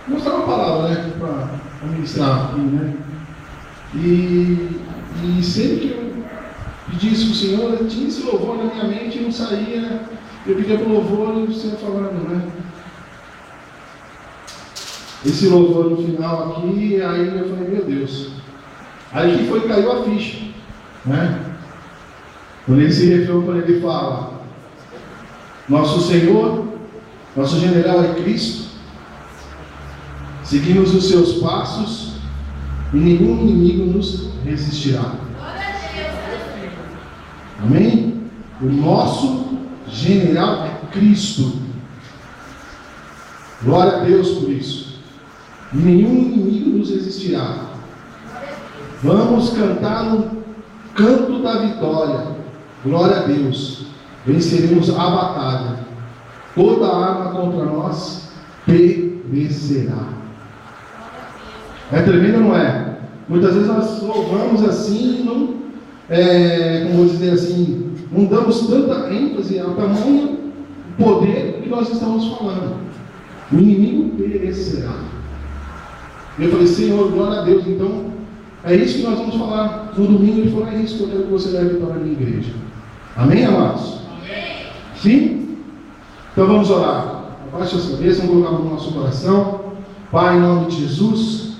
mostrar uma palavra, né, para ministrar aqui, né? E sempre que eu pedisse para o Senhor, eu tinha esse louvor na minha mente e não saía. Eu pedia para o louvor e o Senhor falando, né? Esse louvor no final aqui, aí eu falei, meu Deus. Aí que foi que caiu a ficha, né? Quando ele se referiu, quando ele fala, nosso Senhor, nosso general é Cristo, seguimos os seus passos e nenhum inimigo nos resistirá. Amém? O nosso general é Cristo. Glória a Deus por isso. E nenhum inimigo nos resistirá. Vamos cantar no canto da vitória. Glória a Deus. Venceremos a batalha. Toda arma contra nós perecerá. É tremendo, não é? Muitas vezes nós louvamos assim e não, como vou dizer assim, não damos tanta ênfase ao tamanho, poder que nós estamos falando. O inimigo perecerá. Eu falei, Senhor, glória a Deus. Então, é isso que nós vamos falar no domingo. Ele falou, é isso que eu quero que você leve para a minha igreja. Amém, amados? Amém. Sim? Então vamos orar. Abaixe as cabeças, vamos colocar no nosso coração. Pai, em nome de Jesus,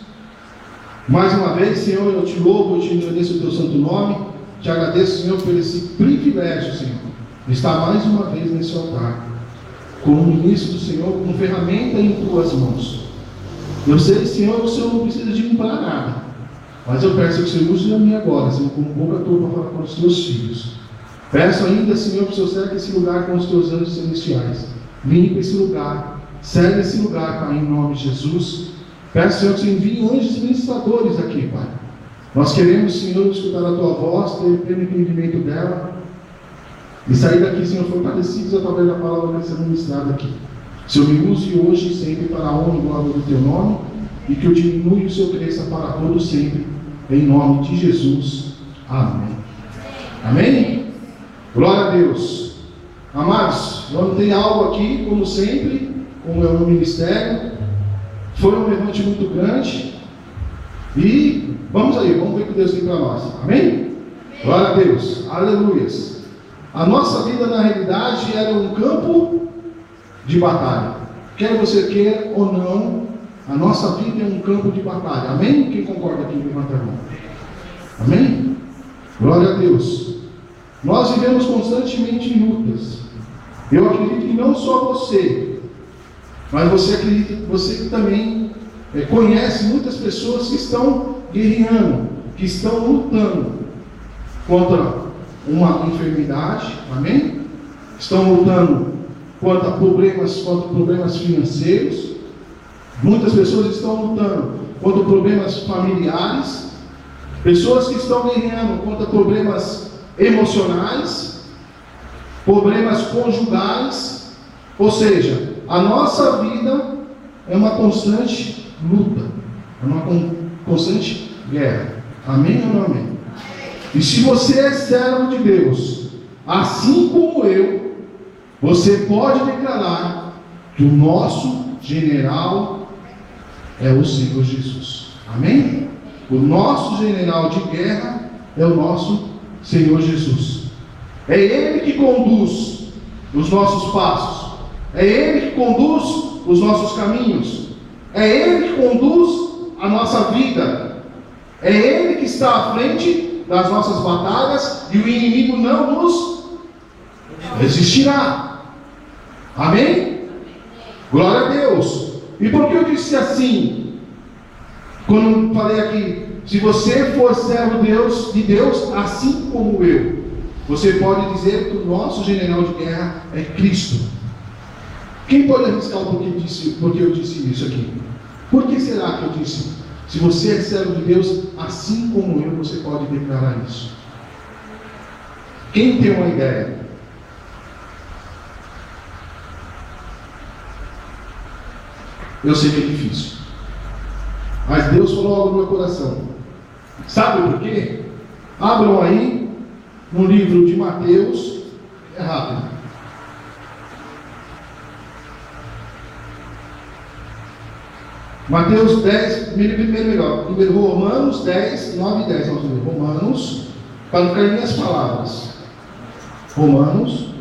mais uma vez, Senhor, eu te louvo, eu te agradeço o teu santo nome. Te agradeço, Senhor, por esse privilégio, Senhor, de estar mais uma vez nesse altar, como ministro do Senhor, com ferramenta em tuas mãos. Eu sei, Senhor, o Senhor não precisa de mim para nada, mas eu peço que o Senhor use a mim agora, Senhor, como boca tua para falar com os teus filhos. Peço ainda, Senhor, que o Senhor cerque esse lugar com os teus anjos celestiais. Limpa esse lugar, segue esse lugar, Pai, em nome de Jesus. Peço, Senhor, que você envie anjos ministradores aqui, Pai. Nós queremos, Senhor, escutar a tua voz, ter pleno entendimento dela e sair daqui, Senhor, fortalecidos através da palavra que está sendo ministrada aqui. Senhor, me use hoje e sempre para a honra e glória do teu nome, e que eu diminua e o Senhor cresça para todos sempre, em nome de Jesus. Amém. Amém? Glória a Deus. Amados, vamos ter algo aqui, como sempre, como é o meu ministério. Foi um levante muito grande. E vamos aí, vamos ver o que Deus tem para nós. Amém? Glória a Deus. Aleluias. A nossa vida, na realidade, era um campo de batalha. Quer você queira ou não, a nossa vida é um campo de batalha. Amém? Quem concorda aqui, levanta a mão. Amém? Glória a Deus. Nós vivemos constantemente em lutas. Eu acredito que não só você, mas você também conhece muitas pessoas que estão guerreando, que estão lutando contra uma enfermidade, amém? Estão lutando contra problemas financeiros. Muitas pessoas estão lutando contra problemas familiares. Pessoas que estão guerreando contra problemas emocionais, problemas conjugais. Ou seja, a nossa vida é uma constante luta, é uma constante guerra. Amém ou não amém? E se você é servo de Deus, assim como eu, você pode declarar que o nosso general é o Senhor Jesus. Amém? O nosso general de guerra é o nosso Senhor Jesus. É Ele que conduz os nossos passos. É Ele que conduz os nossos caminhos. É Ele que conduz a nossa vida. É Ele que está à frente das nossas batalhas e o inimigo não nos resistirá. Amém? Glória a Deus. E por que eu disse assim? Quando eu falei aqui, se você for servo de Deus, assim como eu, você pode dizer que o nosso general de guerra é Cristo. Quem pode arriscar o porquê eu disse isso aqui? Por que será que eu disse? Se você é servo de Deus, assim como eu, você pode declarar isso. Quem tem uma ideia? Eu sei que é difícil, mas Deus falou algo no meu coração. Sabe por quê? Abram aí no livro de Mateus. É rápido. Mateus 10, primeiro Romanos 10, 9 e 10. Vamos ver. Romanos, para não ficar em minhas palavras. Romanos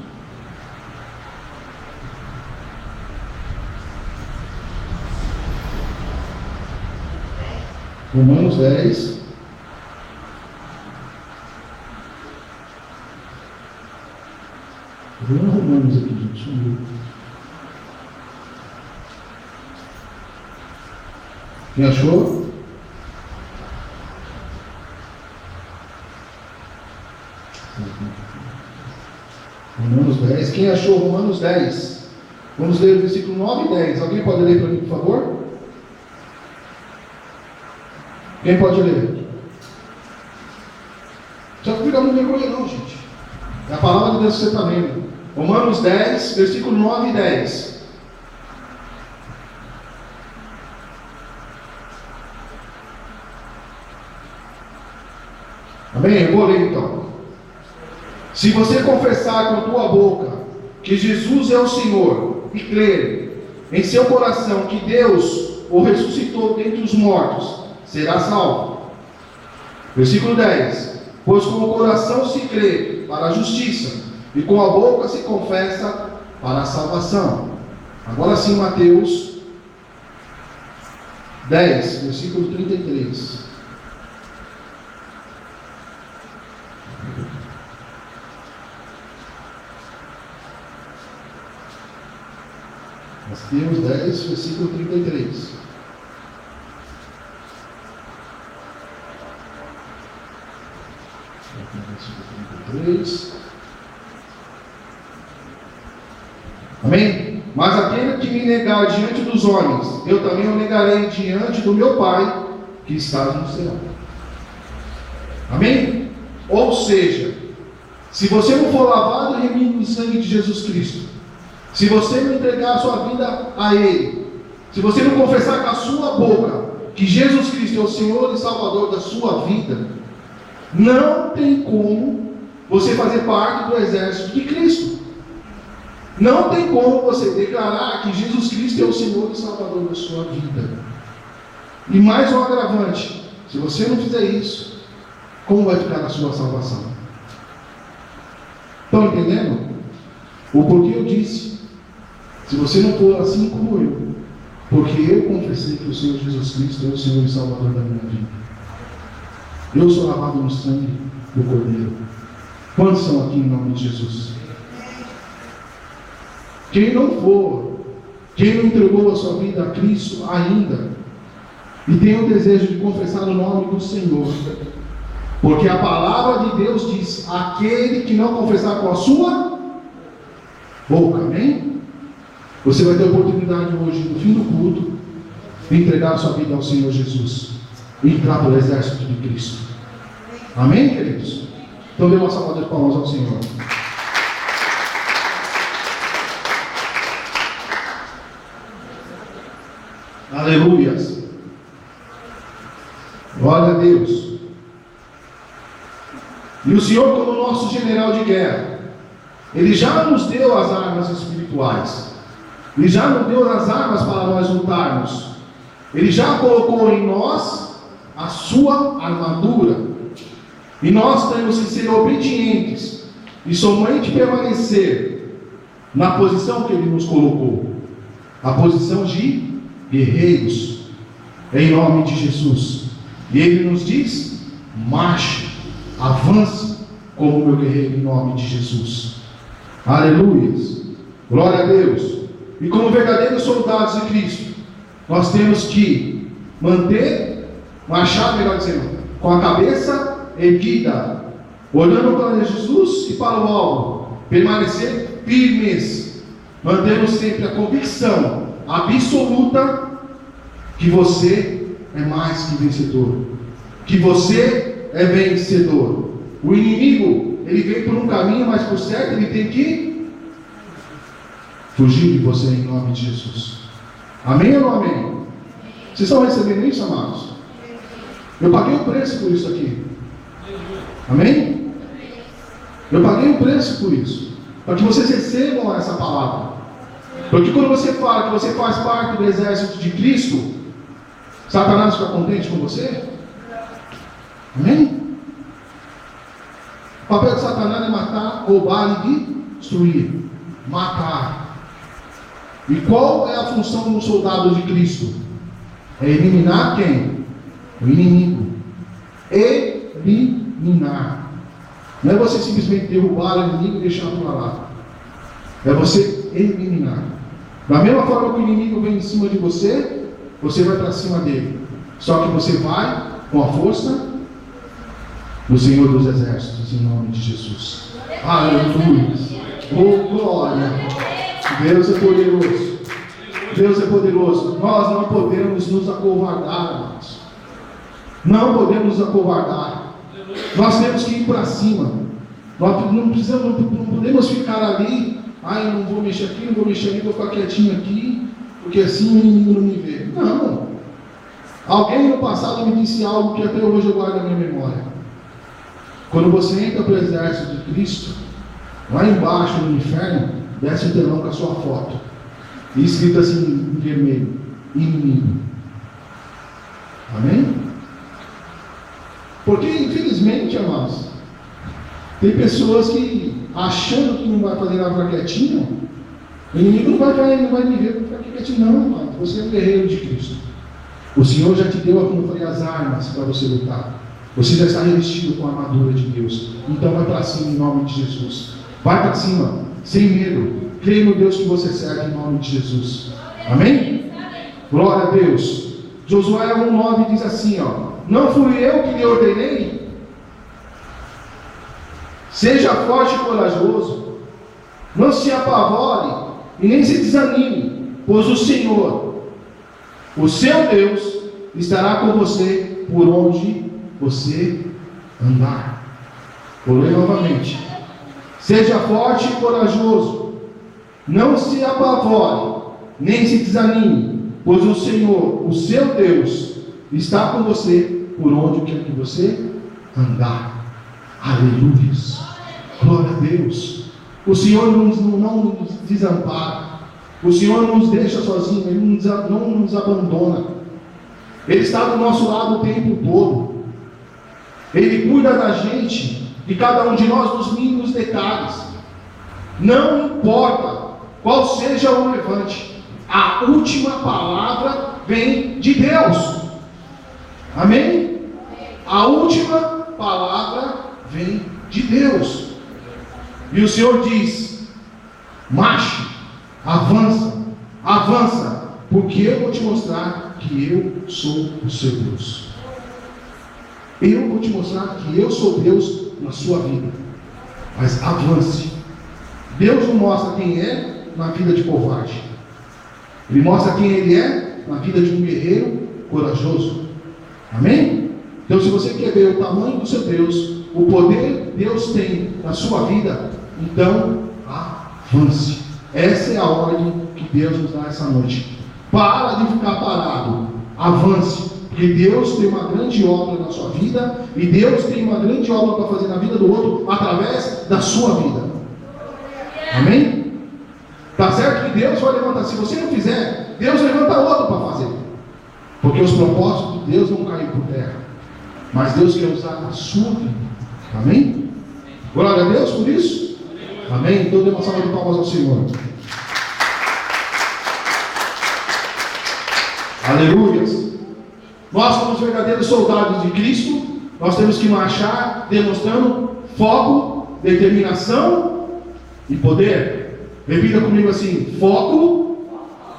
10. Vou ler Romanos aqui, gente. Quem achou? Romanos 10. Quem achou Romanos 10? Vamos ler o versículo 9 e 10. Alguém pode ler para mim, por favor? Quem pode ler? Só que fica muito vergonha não, gente. É a palavra de Deus que você está lendo. Romanos 10, versículo 9 e 10. Amém? Eu vou ler então. Se você confessar com a tua boca que Jesus é o Senhor e crer em seu coração que Deus o ressuscitou dentre os mortos, será salvo. Versículo 10. Pois com o coração se crê para a justiça e com a boca se confessa para a salvação. Agora sim, Mateus 10, versículo 33. Mateus 10, versículo 33. Amém? Mas aquele que me negar diante dos homens, eu também o negarei diante do meu Pai que está no céu. Amém? Ou seja, se você não for lavado e remido no sangue de Jesus Cristo, se você não entregar a sua vida a Ele, se você não confessar com a sua boca que Jesus Cristo é o Senhor e Salvador da sua vida, não tem como você fazer parte do exército de Cristo. Não tem como você declarar que Jesus Cristo é o Senhor e Salvador da sua vida. E mais um agravante: se você não fizer isso, como vai ficar a sua salvação? Estão entendendo? O porquê eu disse: se você não for assim como eu, porque eu confessei que o Senhor Jesus Cristo é o Senhor e Salvador da minha vida. Eu sou lavado no sangue do Cordeiro. Quantos são aqui em nome de Jesus? Quem não for, quem não entregou a sua vida a Cristo ainda, e tem o desejo de confessar o nome do Senhor, porque a palavra de Deus diz: aquele que não confessar com a sua boca, amém? Você vai ter a oportunidade hoje, no fim do culto, de entregar a sua vida ao Senhor Jesus e entrar no exército de Cristo. Amém, queridos? Então dê uma salva de palmas ao Senhor. Aleluias. Glória a Deus. E o Senhor, como nosso general de guerra, Ele já nos deu as armas espirituais. Ele já nos deu as armas para nós lutarmos. Ele já colocou em nós a sua armadura. E nós temos que ser obedientes e somente permanecer na posição que Ele nos colocou, a posição de guerreiros, em nome de Jesus. E Ele nos diz: marche, avance como meu guerreiro, em nome de Jesus. Aleluia. Glória a Deus. E como verdadeiros soldados de Cristo, nós temos que marchar, melhor dizendo, com a cabeça erguida, olhando para Jesus e para o alvo, permanecer firmes, mantendo sempre a convicção absoluta que você é mais que vencedor, que você é vencedor. O inimigo, ele vem por um caminho, mas por certo ele tem que fugir de você em nome de Jesus. Amém ou não amém? Vocês estão recebendo isso, amados? Eu paguei o preço por isso aqui. Amém? Eu paguei o preço por isso, para que vocês recebam essa palavra. Porque quando você fala que você faz parte do exército de Cristo, Satanás fica contente com você? Amém? O papel de Satanás é matar, roubar e destruir. Matar. E qual é a função de um soldado de Cristo? É eliminar quem? O inimigo. Eliminar. Não é você simplesmente derrubar o inimigo e deixar para lá. É você eliminar. Da mesma forma que o inimigo vem em cima de você, você vai para cima dele. Só que você vai com a força do Senhor dos Exércitos, em nome de Jesus. Aleluia. Oh, glória. Deus é poderoso. Deus é poderoso. Nós não podemos nos acovardar, irmãos. Não podemos nos acovardar. Nós temos que ir para cima. Nós não podemos ficar ali. Eu não vou mexer aqui, não vou mexer ali, vou ficar quietinho aqui, porque assim o inimigo não me vê. Não. Alguém no passado me disse algo que até hoje eu guardo na minha memória. Quando você entra para o exército de Cristo, lá embaixo no inferno, desce um telão com a sua foto. E escrito assim em vermelho: inimigo. Amém? Porque infelizmente, amados, tem pessoas que, achando que não vai fazer nada para quietinho, o inimigo não vai me ver para quietinho, não, amado. Você é um guerreiro de Cristo. O Senhor já te deu, como eu falei, as armas para você lutar. Você já está revestido com a armadura de Deus. Então vai para cima em nome de Jesus. Vai para cima, sem medo. Creia no Deus que você serve em nome de Jesus. Amém? Glória a Deus. Josué 1,9 diz assim, não fui eu que lhe ordenei? Seja forte e corajoso. Não se apavore e nem se desanime, pois o Senhor, o seu Deus, estará com você por onde você andar. Vou ler novamente. Seja forte e corajoso. Não se apavore, nem se desanime, pois o Senhor, o seu Deus, está com você por onde quer que você andar. Aleluia. Glória a Deus. O Senhor não nos desampara. O Senhor não nos deixa sozinhos. Ele não nos abandona. Ele está do nosso lado o tempo todo. Ele cuida da gente, de cada um de nós, nos mínimos detalhes. Não importa qual seja o levante, a última palavra vem de Deus. Amém? A última palavra vem de Deus. E o Senhor diz: marche, avança, porque eu vou te mostrar que eu sou o seu Deus. Eu vou te mostrar que eu sou Deus na sua vida. Mas avance. Deus não mostra quem é na vida de covarde. Ele mostra quem Ele é na vida de um guerreiro corajoso. Amém? Então, se você quer ver o tamanho do seu Deus, o poder que Deus tem na sua vida, então avance. Essa é a ordem que Deus nos dá essa noite. Para de ficar parado. Avance. Porque Deus tem uma grande obra na sua vida, e Deus tem uma grande obra para fazer na vida do outro através da sua vida. Amém? Está certo que Deus vai levantar. Se você não fizer, Deus levanta outro para fazer. Porque os propósitos de Deus não caem por terra. Mas Deus quer usar a sua vida. Amém? Glória a Deus por isso. Amém? Então dê uma salva de palmas ao Senhor. Aleluia. Nós, como os verdadeiros soldados de Cristo, nós temos que marchar demonstrando foco, determinação e poder. Repita comigo assim: foco,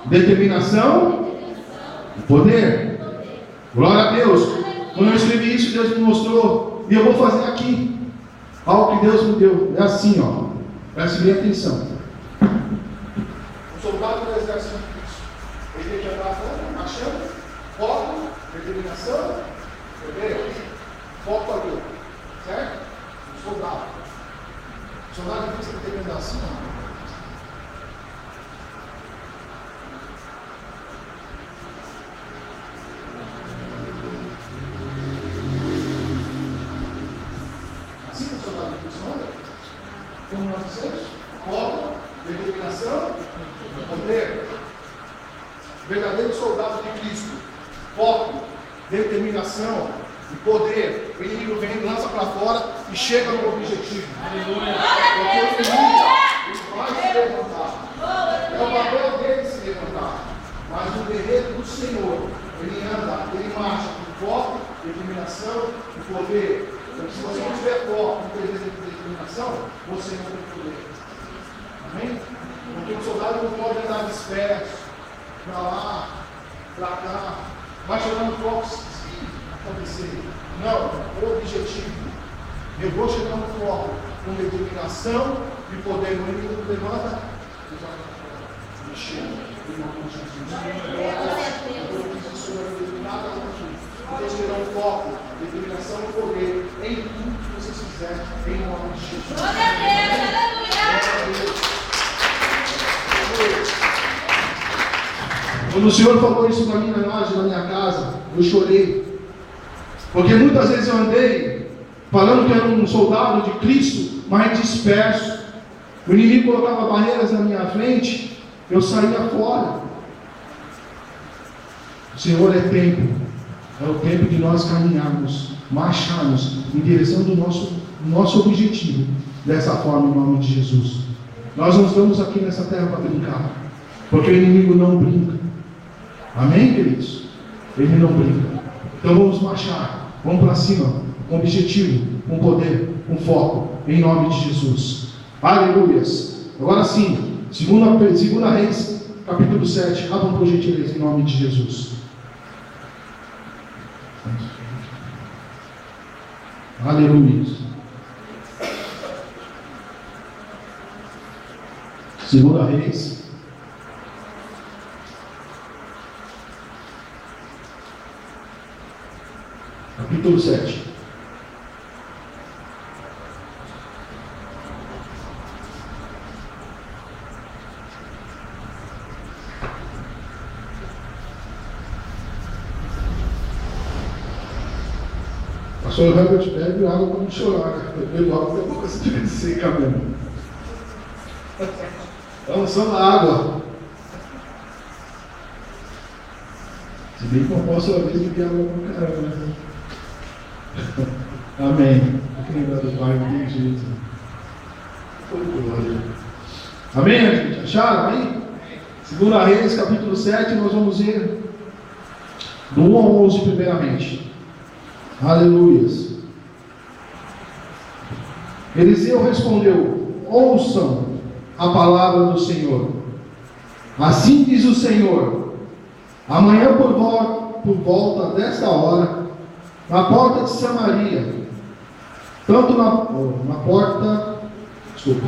determinação e poder. Glória a Deus. Quando eu escrevi isso, Deus me mostrou, e eu vou fazer aqui algo que Deus me deu. É assim, preste bem atenção. O soldado do exército de Cristo, ele tem que andar marchando, foco, determinação, poder, foco ali, certo? O soldado de Cristo tem que andar assim, assim que o soldado de Cristo anda, como nós dissemos, foco, determinação, poder. Verdadeiro soldado de Cristo, foco, determinação e poder, o inimigo vem, lança para fora e chega no objetivo. Aleluia. Porque o inimigo vai se levantar. É o papel dele se levantar. Mas o guerreiro do Senhor, ele anda, ele marcha com foco, determinação e poder. Então, se você não tiver foco, não ter determinação, você não tem poder. Amém? Porque o soldado não pode andar disperso, para lá, para cá, vai chegando foco se acontecer. Não, o objetivo. Eu vou chegar no foco com determinação e poder. O inimigo levanta e vai me chega. Em nome de Jesus. Deus terá um foco, determinação e poder em tudo que vocês fizerem, em nome de Jesus. Glória a Deus, aleluia. Quando o Senhor falou isso para mim na minha casa, eu chorei. Porque muitas vezes eu andei falando que era um soldado de Cristo, mas disperso. O inimigo colocava barreiras na minha frente, eu saía fora. O Senhor é tempo. É o tempo de nós caminharmos, marcharmos em direção do nosso objetivo. Dessa forma, em nome de Jesus. Nós não estamos aqui nessa terra para brincar. Porque o inimigo não brinca. Amém, queridos? Ele não brinca. Então vamos marchar. Vamos para cima. Com objetivo, com poder, com foco. Em nome de Jesus. Aleluias. Agora sim. Segunda Reis, capítulo 7. Abram por gentileza em nome de Jesus. Aleluia. Segunda Reis, capítulo 7. Pastor Herbert bebe água para não chorar, eu bebo água porque a boca se tiver seca mesmo. Então, só na água. Se bem que eu posso uma vez beber água para caramba, né? Amém. Tem que lembrar do Pai, não tem jeito. Amém, gente? Acharam aí? Segunda Reis, capítulo 7, nós vamos ver do 1 ao 11 primeiramente. Aleluias. Eliseu respondeu: ouçam a palavra do Senhor. Assim diz o Senhor: amanhã por volta desta hora, na porta de Samaria,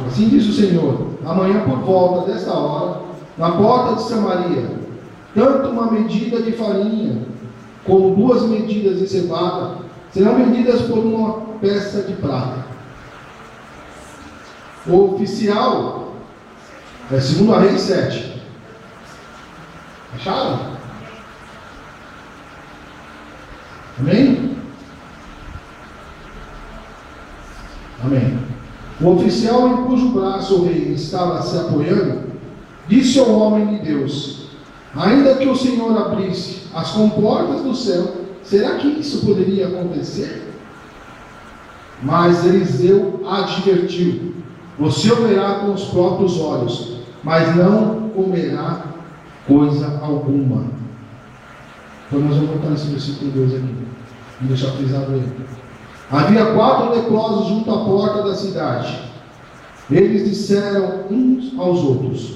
assim diz o Senhor: amanhã por volta desta hora, na porta de Samaria, tanto uma medida de farinha como 2 medidas de cevada serão vendidas por uma peça de prata. O oficial é 2 Reis 7. Acharam? Amém? Amém. O oficial em cujo braço o rei estava se apoiando disse ao homem de Deus: ainda que o Senhor abrisse as comportas do céu, será que isso poderia acontecer? Mas Eliseu advertiu: você o verá com os próprios olhos, mas não comerá coisa alguma. Então nós vamos voltar nesse versículo 2 aqui. Vamos deixar frisado aí. Havia 4 leprosos junto à porta da cidade. Eles disseram uns aos outros: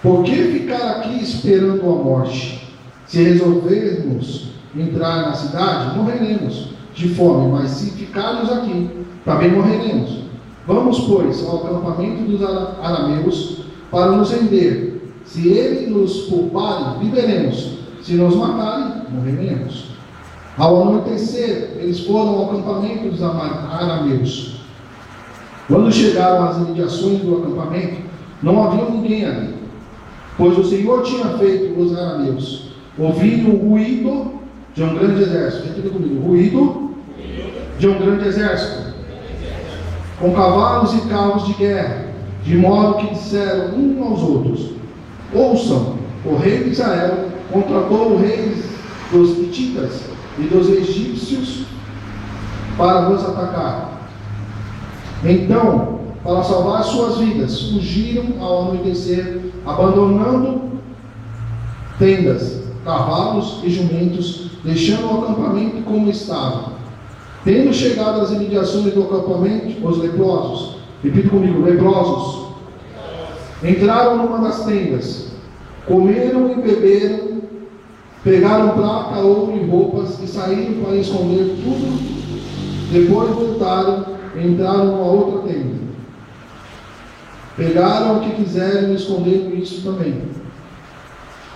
por que ficar aqui esperando a morte? Se resolvermos entrar na cidade, morreremos de fome, mas se ficarmos aqui, também morreremos. Vamos, pois, ao acampamento dos arameus para nos render. Se eles nos pouparem, viveremos. Se nos matarem, morreremos. Ao anoitecer, eles foram ao acampamento dos arameus. Quando chegaram às imediações do acampamento, não havia ninguém ali, pois o Senhor tinha feito os arameus ouvirem o ruído de um grande exército. Repita comigo: ruído de um grande exército, com cavalos e carros de guerra, de modo que disseram uns aos outros: ouçam, o rei de Israel contratou o rei dos hititas e dos egípcios para vos atacar. Então, para salvar suas vidas, fugiram ao anoitecer, abandonando tendas, cavalos e jumentos, deixando o acampamento como estava. Tendo chegado às imediações do acampamento, os leprosos, repita comigo, leprosos, entraram numa das tendas, comeram e beberam, pegaram prata, ouro e roupas e saíram para esconder tudo. Depois voltaram e entraram numa outra tenda. Pegaram o que quiseram e esconderam isso também.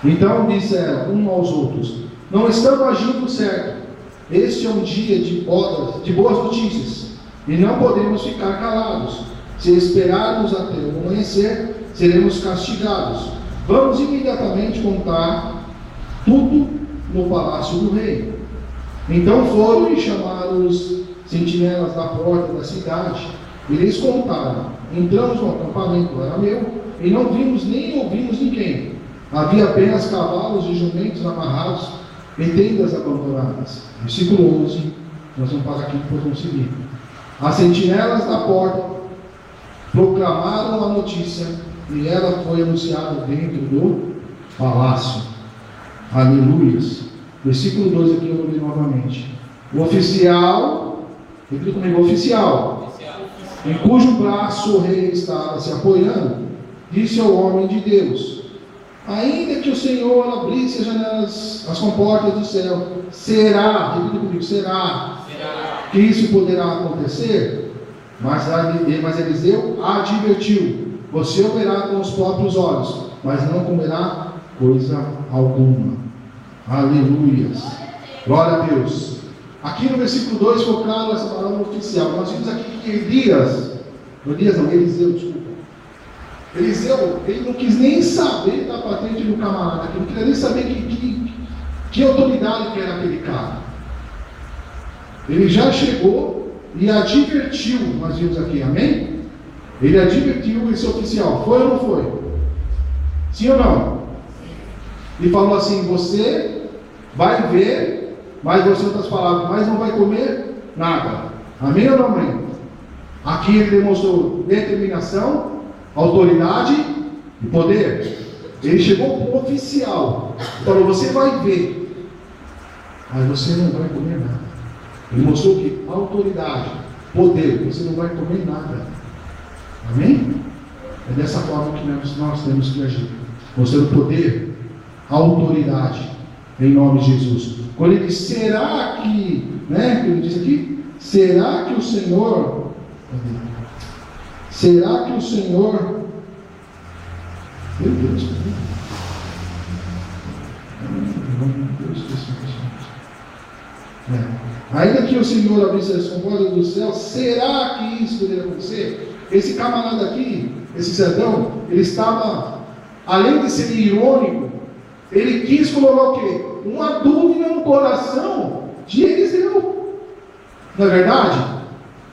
Então disseram uns aos outros: não estamos agindo certo. Este é um dia de boas notícias, e não podemos ficar calados. Se esperarmos até o amanhecer, seremos castigados. Vamos imediatamente contar tudo no palácio do rei. Então foram e chamaram os sentinelas da porta da cidade, e lhes contaram: entramos no acampamento arameu, e não vimos nem ouvimos ninguém. Havia apenas cavalos e jumentos amarrados e tendas abandonadas. Versículo 11, nós vamos parar aqui, depois vamos seguir. As sentinelas da porta proclamaram a notícia, e ela foi anunciada dentro do palácio. Aleluias. Versículo 12 aqui eu vou ler novamente. O oficial, repita comigo, oficial, em cujo braço o rei estava se apoiando, disse ao homem de Deus: ainda que o Senhor abrisse as janelas, as comportas do céu, será, repita comigo, será que isso poderá acontecer? Mas Eliseu advertiu: você o verá com os próprios olhos, mas não comerá coisa alguma. Aleluias. Glória a Deus. Aqui no versículo 2 ficou claro essa palavra oficial. Nós vimos aqui que Eliseu, ele não quis nem saber da patente do camarada, ele não queria nem saber que autoridade que era aquele cara. Ele já chegou e advertiu, nós vimos aqui, amém? Ele advertiu esse oficial, foi ou não foi? Sim ou não? E falou assim: você vai ver, mas você, outras palavras, mas não vai comer nada. Amém ou não amém? Aqui ele demonstrou determinação, autoridade e poder. Ele chegou com o oficial, falou: você vai ver, mas você não vai comer nada. Ele mostrou que autoridade, poder, você não vai comer nada. Amém? É dessa forma que nós temos que agir, mostrando poder, autoridade, em nome de Jesus. Quando ele diz: será que, ele diz aqui, será que o Senhor, meu Deus, ainda que o Senhor abrisse as comportas do céu, será que isso poderia acontecer? Esse camarada aqui, esse sertão, ele estava, além de ser irônico, ele quis colocar o quê? Uma dúvida no coração de Eliseu. Não é verdade?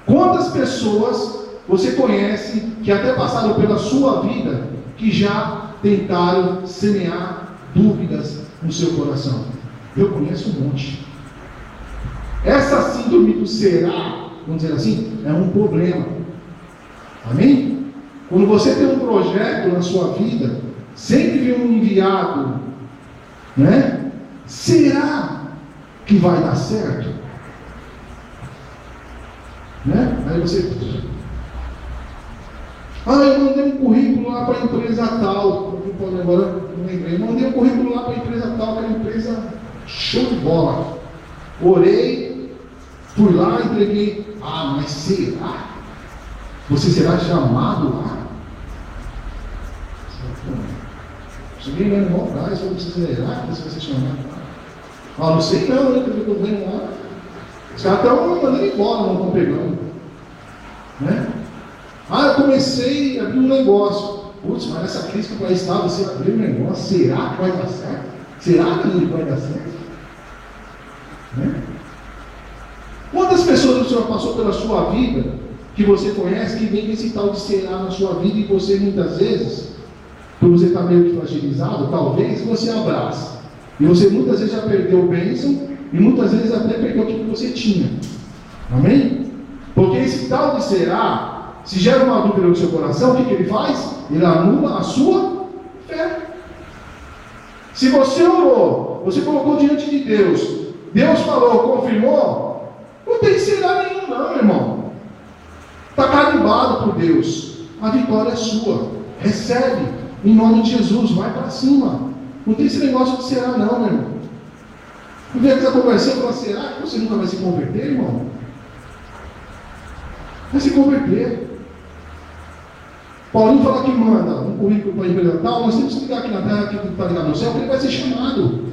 Quantas pessoas você conhece que até passaram pela sua vida, que já tentaram semear dúvidas no seu coração? Eu conheço um monte. Essa síndrome do será, vamos dizer assim, é um problema. Amém? Quando você tem um projeto na sua vida, sempre vem um enviado, será que vai dar certo? Aí você... eu mandei um currículo lá para a empresa tal. Não lembrei. Mandei um currículo lá para a empresa tal, aquela empresa show de bola. Orei, fui lá, entreguei. Mas será? Você será chamado lá? Cheguei lá no irmão atrás, falei: você será que você vai ser chamado lá? Não sei não, que eu estou vendo lá. Os caras estão mandando embora, não estão pegando. Eu comecei a abrir um negócio. Putz, mas nessa crise que o país está, você abriu um negócio, será que vai dar certo? Será que vai dar certo? Quantas pessoas o Senhor passou pela sua vida, que você conhece, que vem esse tal de será na sua vida, e você muitas vezes, por você estar meio que fragilizado, talvez você abraça. E você muitas vezes já perdeu bênção, e muitas vezes até perdeu aquilo que você tinha. Amém? Porque esse tal de será, se gera uma dúvida no seu coração, o que ele faz? Ele anula a sua fé. Se você orou, você colocou diante de Deus, Deus falou, confirmou, não tem será nenhum não, irmão. Está carimbado por Deus. A vitória é sua. Recebe, em nome de Jesus, vai para cima. Não tem esse negócio de será não, meu irmão. Não vem essa conversa e fala, será que você nunca vai se converter, irmão? Vai se converter. Paulinho fala que manda um currículo para a empresa tal, nós temos que ligar aqui na terra, que está ligado no céu, que ele vai ser chamado.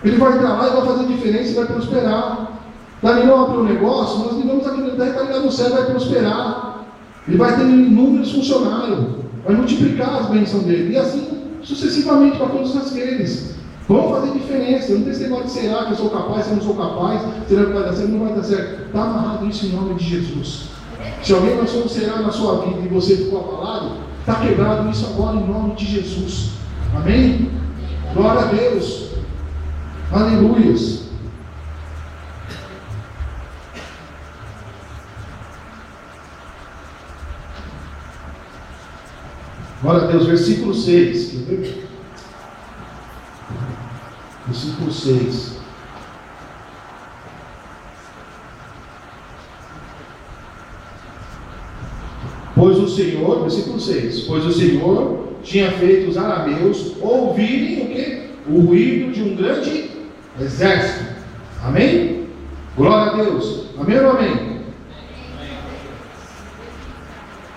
Ele vai entrar lá e vai fazer diferença e vai prosperar. Daniel abriu um negócio, nós ligamos aqui na terra, está ligado no céu, vai prosperar. Ele vai ter inúmeros funcionários, vai multiplicar as bênçãos dele, e assim sucessivamente para todos aqueles. Vão fazer diferença. Não tem esse negócio de será que eu sou capaz, se eu não sou capaz, será que vai dar certo, não vai dar certo. Está amarrado isso em nome de Jesus. Se alguém lançou um será na sua vida e você ficou abalado, está quebrado isso agora em nome de Jesus. Amém? Glória a Deus. Aleluias. Glória a Deus, versículo 6. Quer ver? Versículo 6. Pois o Senhor, versículo 6, pois o Senhor tinha feito os arameus ouvirem o quê? O ruído de um grande exército. Amém? Glória a Deus. Amém ou amém?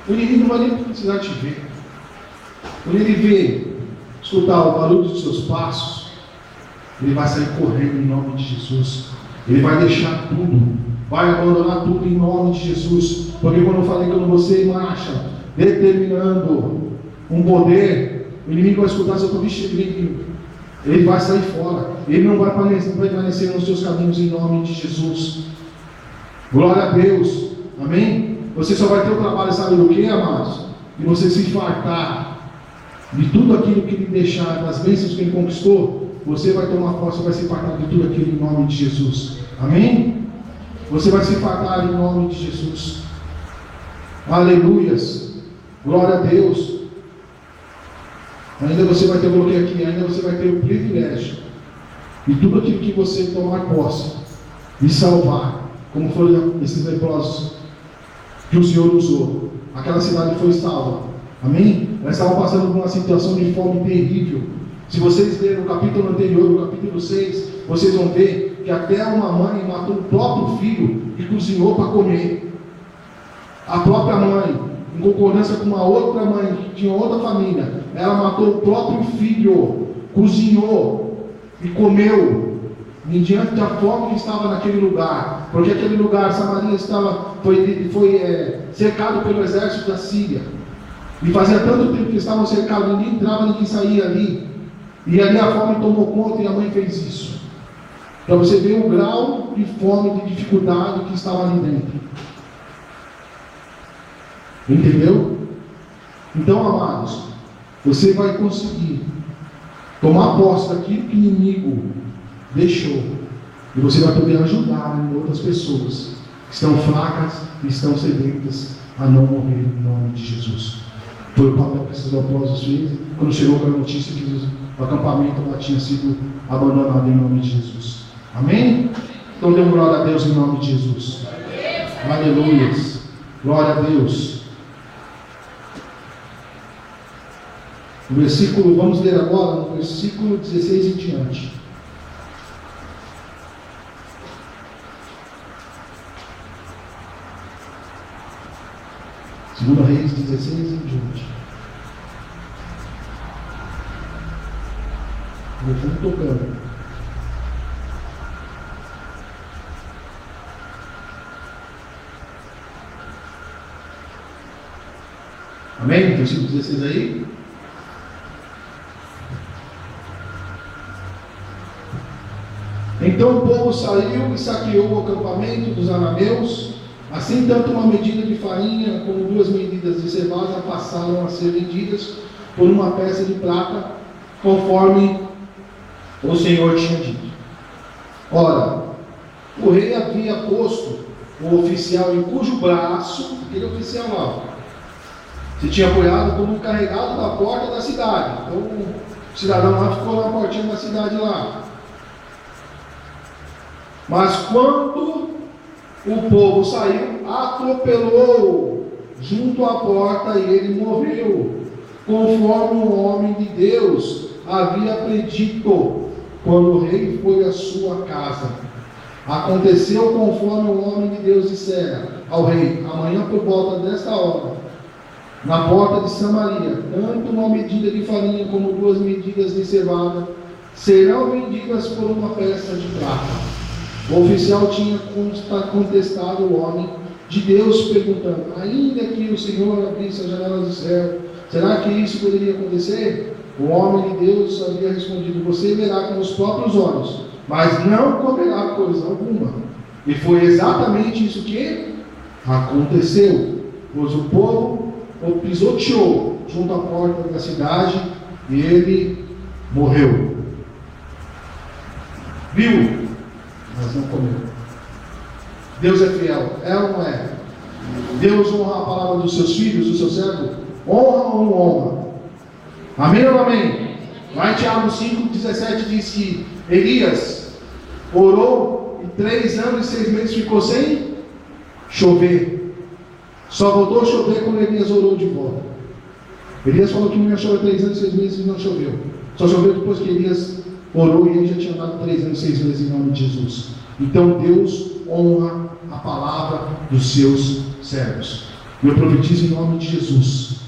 O inimigo não vai nem precisar te ver. Quando ele vê, escutar o barulho dos seus passos, ele vai sair correndo em nome de Jesus. Ele vai deixar tudo, vai abandonar tudo em nome de Jesus. Porque quando eu falei que eu não vou ser em marcha, determinando um poder, o inimigo vai escutar seu vestido, ele vai sair fora. Ele não vai permanecer nos seus caminhos em nome de Jesus. Glória a Deus. Amém? Você só vai ter o trabalho, sabe do que, amados? E você se fartar de tudo aquilo que ele deixar, das bênçãos que ele conquistou, você vai tomar posse, vai se fartar de tudo aquilo em nome de Jesus. Amém? Você vai se fartar em nome de Jesus. Aleluias. Glória a Deus. Ainda você vai ter, eu coloquei aqui, ainda você vai ter o privilégio de tudo aquilo que você tomar posse e salvar, como foram esses leprosos que o Senhor usou. Aquela cidade foi salva. Amém? Elas estavam passando por uma situação de fome terrível. Se vocês lerem o capítulo anterior, o capítulo 6, vocês vão ver que até uma mãe matou o próprio filho e cozinhou para comer. A própria mãe, em concordância com uma outra mãe que tinha outra família, ela matou o próprio filho, cozinhou e comeu, mediante da fome que estava naquele lugar, porque aquele lugar, Samaria, foi cercado pelo exército da Síria, e fazia tanto tempo que estavam cercados, ninguém entrava, ninguém saía ali, e ali a fome tomou conta e a mãe fez isso, para você ver o grau de fome, de dificuldade que estava ali dentro. Entendeu? Então, amados, você vai conseguir tomar posse daquilo que o inimigo deixou, e você vai poder ajudar outras pessoas que estão fracas e estão sedentas a não morrer em nome de Jesus. Foi o papel que esses leprosos fez quando chegou com a notícia que o acampamento lá tinha sido abandonado em nome de Jesus. Amém? Então dê glória a Deus em nome de Jesus. Aleluia. Glória a Deus. O versículo, vamos ler agora, no versículo 16 em diante. Segunda Reis 16 em diante. Vamos tocando. Amém? Versículo 16 aí. Então o povo saiu e saqueou o acampamento dos arameus. Assim, tanto uma medida de farinha como 2 medidas de cevada passaram a ser vendidas por uma peça de prata, conforme o Senhor tinha dito. Ora, o rei havia posto o oficial em cujo braço, aquele oficial lá, se tinha apoiado como encarregado da porta da cidade. Então o cidadão lá ficou na portinha da cidade lá. Mas quando o povo saiu, atropelou junto à porta e ele morreu, conforme o homem de Deus havia predito, quando o rei foi à sua casa. Aconteceu conforme o homem de Deus dissera ao rei: amanhã por volta desta hora, na porta de Samaria, tanto uma medida de farinha como 2 medidas de cevada serão vendidas por uma peça de prata. O oficial tinha contestado o homem de Deus, perguntando: ainda que o Senhor abrisse as janelas do céu, será que isso poderia acontecer? O homem de Deus havia respondido: você verá com os próprios olhos, mas não comerá coisa alguma. E foi exatamente isso que aconteceu, pois o povo o pisoteou junto à porta da cidade e ele morreu. Viu? Mas não comeu. Deus é fiel, é ou não é? Deus honra a palavra dos seus filhos, do seu servo? Honra ou não honra? Amém ou não amém? Lá em Tiago 5,17 diz que Elias orou e 3 anos e 6 meses ficou sem chover. Só voltou a chover quando Elias orou de volta. Elias falou que não ia chover 3 anos e 6 meses e não choveu. Só choveu depois que Elias orou e ele já tinha dado 3 anos e 6 meses em nome de Jesus. Então Deus honra a palavra dos seus servos. Eu profetizo em nome de Jesus.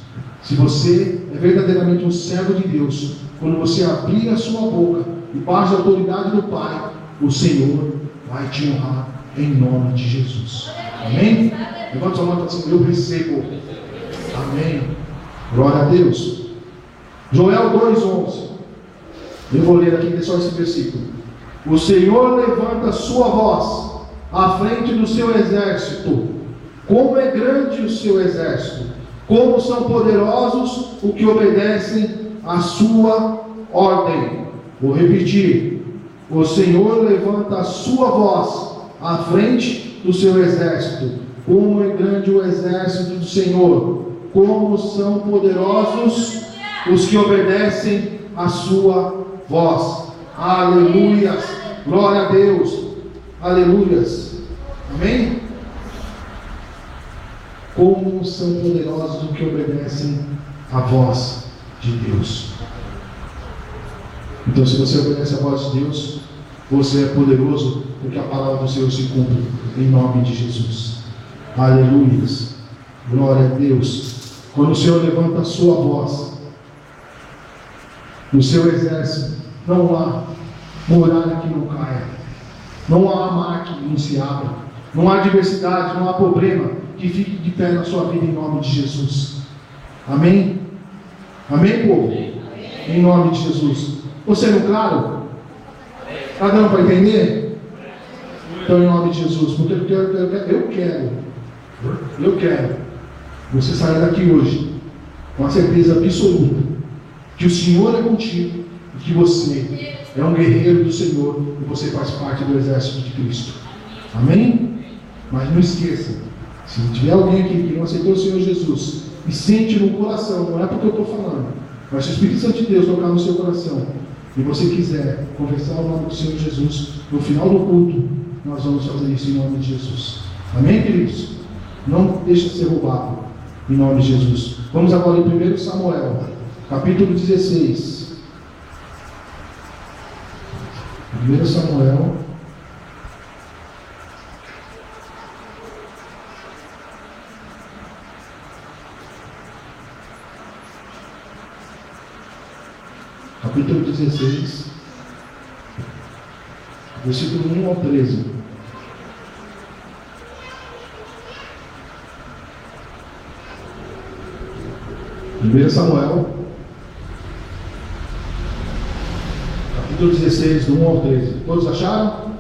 Se você é verdadeiramente um servo de Deus, quando você abrir a sua boca e debaixo da autoridade do Pai, o Senhor vai te honrar em nome de Jesus. Amém? Levanta sua mão e fala assim: eu recebo. Amém. Glória a Deus. Joel 2,11. Eu vou ler aqui só esse versículo. O Senhor levanta sua voz à frente do seu exército. Como é grande o seu exército! Como são poderosos os que obedecem à sua ordem. Vou repetir. O Senhor levanta a sua voz à frente do seu exército. Como é grande o exército do Senhor! Como são poderosos os que obedecem à sua voz. Aleluias, glória a Deus, aleluias, amém? Como são poderosos os que obedecem à voz de Deus. Então, se você obedece à voz de Deus, você é poderoso, porque a palavra do Senhor se cumpre em nome de Jesus. Aleluias, glória a Deus. Quando o Senhor levanta a sua voz no seu exército, não há muralha que não caia, não há mar que não se abra, não há adversidade, não há problema que fique de pé na sua vida em nome de Jesus. Amém? Amém, povo? Amém. Em nome de Jesus. Você não claro? Está dando para entender? Então, em nome de Jesus, porque eu quero você sair daqui hoje com a certeza absoluta que o Senhor é contigo e que você é um guerreiro do Senhor e você faz parte do exército de Cristo. Amém? Mas não esqueça, se tiver alguém aqui que não aceitou o Senhor Jesus e sente no coração, não é porque eu estou falando, mas se o Espírito Santo de Deus tocar no seu coração e você quiser conversar o nome do Senhor Jesus, no final do culto nós vamos fazer isso em nome de Jesus. Amém, queridos? Não deixe de ser roubado em nome de Jesus. Vamos agora em 1 Samuel capítulo 16. 1 Samuel capítulo 16, versículo 1 ao 13. Primeiro Samuel, capítulo 16, do 1 ao 13. Todos acharam?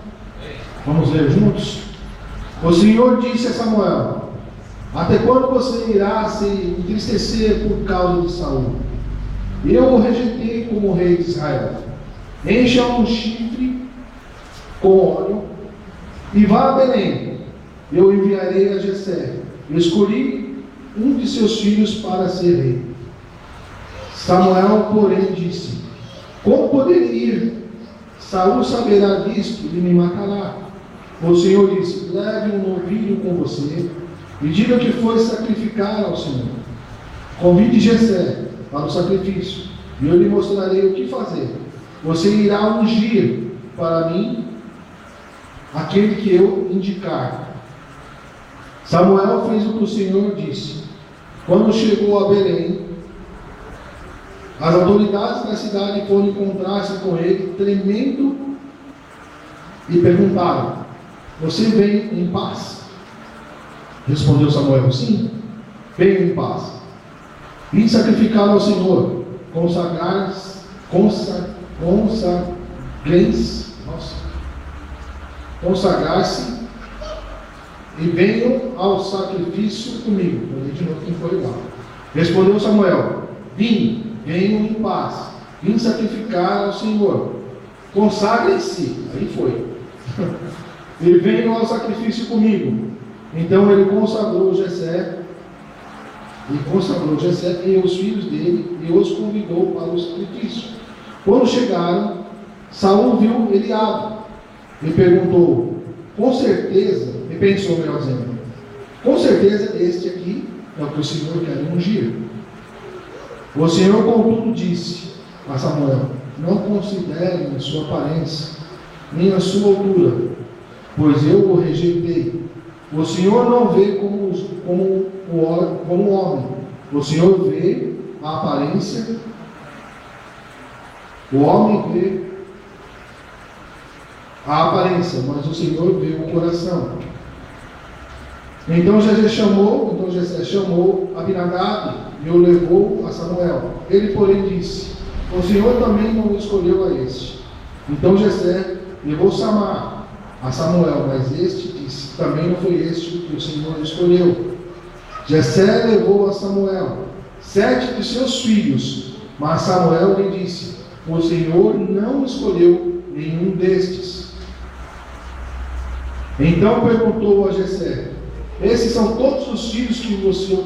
Vamos ler juntos? O Senhor disse a Samuel: até quando você irá se entristecer por causa de Saul? Eu o rejeitei como rei de Israel. encha um chifre com óleo e vá a Belém. Eu enviarei a Jessé. Eu escolhi um de seus filhos para ser rei. Samuel, porém, disse: como poderei ir? Saul saberá disto e me matará. O Senhor disse: leve um novilho com você e diga que foi sacrificar ao Senhor. Convide Jessé para o sacrifício e eu lhe mostrarei o que fazer. Você irá ungir para mim aquele que eu indicar. Samuel fez o que o Senhor disse. Quando chegou a Belém, as autoridades da cidade foram encontrar-se com ele, tremendo, e perguntaram: você vem em paz? Respondeu Samuel: sim, venho em paz. Vim sacrificar ao Senhor, consagrar-se e venham ao sacrifício comigo. Vou ler de novo quem foi lá. Respondeu Samuel: venham em paz, vim sacrificar ao Senhor, consagrem-se. Aí foi. E venham ao sacrifício comigo. Então ele consagrou Jessé e os filhos dele e os convidou para o sacrifício. Quando chegaram, Saul viu Eliabe e perguntou, com certeza este aqui é o que o Senhor quer ungir. O Senhor, contudo, disse a Samuel: não considerem a sua aparência, nem a sua altura, pois eu o rejeitei. O Senhor não vê como o homem. O Senhor vê a aparência. O homem vê a aparência, mas o Senhor vê o coração. Então Jessé chamou Abinadab e o levou a Samuel. Ele, porém, disse: o Senhor também não escolheu a este. Então Jessé levou Samar a Samuel, mas este disse: também não foi este que o Senhor escolheu. Jessé levou a Samuel 7 de seus filhos, mas Samuel lhe disse: o Senhor não escolheu nenhum destes. Então perguntou a Jessé: esses são todos os filhos que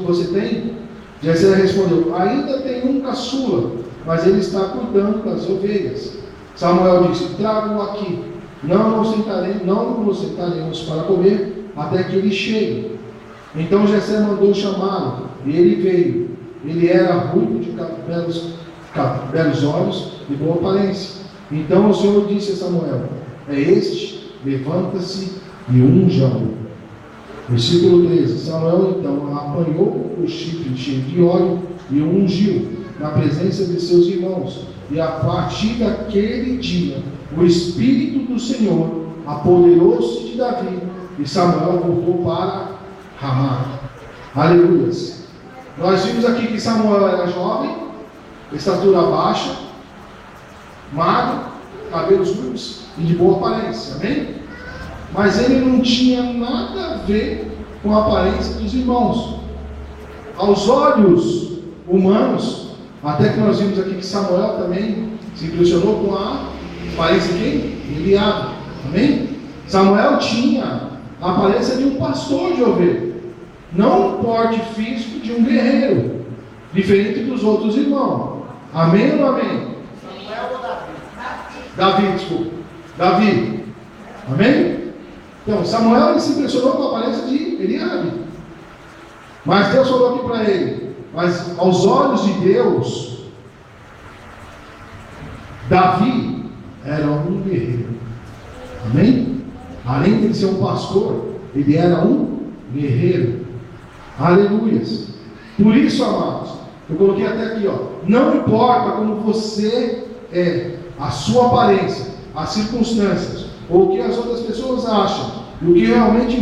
você tem? Jessé respondeu: ainda tem um caçula, mas ele está cuidando das ovelhas. Samuel disse: traga-o aqui. Não nos sentaremos para comer até que ele chegue. Então Jessé mandou chamá-lo, e ele veio. Ele era ruivo, de belos olhos e boa aparência. Então o Senhor disse a Samuel: é este, levanta-se e unja-o. Versículo 13. Samuel então apanhou o chifre cheio de óleo e o ungiu na presença de seus irmãos. E a partir daquele dia, o Espírito do Senhor apoderou-se de Davi, e Samuel voltou para Ramá. Aleluias. Nós vimos aqui que Samuel era jovem, estatura baixa, magro, cabelos ruivos e de boa aparência. Amém? Mas ele não tinha nada a ver com a aparência dos irmãos. Aos olhos humanos, até que nós vimos aqui que Samuel também se impressionou com a aparência de quem? Eliabe. Amém? Samuel tinha a aparência de um pastor de ovelha, não o porte físico de um guerreiro, diferente dos outros irmãos. Amém ou não amém? Samuel ou Davi? Davi. Amém? Então, Samuel se impressionou com a aparência de Eliabe. Mas Deus falou aqui para ele: mas aos olhos de Deus, Davi era um guerreiro. Amém? Além de ser um pastor, ele era um guerreiro. Aleluias. Por isso, amados, eu coloquei até aqui, não importa como você é, a sua aparência, as circunstâncias, ou o que as outras pessoas acham, o que realmente